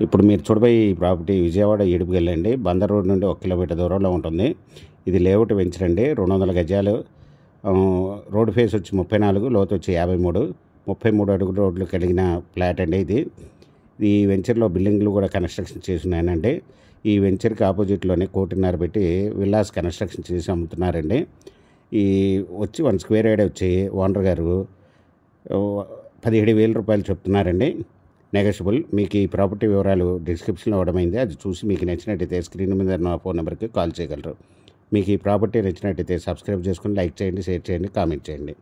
ఇప్పుడు మీరు చూడబోయే ఈ ప్రాపర్టీ విజయవాడ ఏడుపుగల్లి అండి. బందర్ రోడ్ నుండి 1 కిలోమీటర్ దూరంలో ఉంటుంది. ఇది లేఅవుట్ వెంచర్ అండి. 200 గజాలు. రోడ్ ఫేస్ వచ్చి 34, లోతు వచ్చి 53, 33 అడుగుల రోడ్లు కలిగిన ఫ్లాట్ అండి ఇది. ఈ వెంచర్లో బిల్డింగ్లు కూడా కన్స్ట్రక్షన్ చేసి ఉన్నాయండి. ఈ వెంచర్కి ఆపోజిట్లోనే 1.5 కోటి పెట్టి విల్లాస్ కన్స్ట్రక్షన్ చేసి అమ్ముతున్నారండి. ఈ వచ్చి 1 స్క్వేర్ యార్డ్ వచ్చి ఓనర్ గారు 17,000 రూపాయలు చెప్తున్నారండి. నెగోషియబుల్. మీకు ఈ ప్రాపర్టీ వివరాలు డిస్క్రిప్షన్లో ఇవ్వడమైంది. అది చూసి మీకు నచ్చినట్టయితే స్క్రీన్ మీద నా ఫోన్ నెంబర్కి కాల్ చేయగలరు. మీకు ఈ ప్రాపర్టీ నచ్చినట్టయితే సబ్స్క్రైబ్ చేసుకుని లైక్ చేయండి, షేర్ చేయండి, కామెంట్ చేయండి.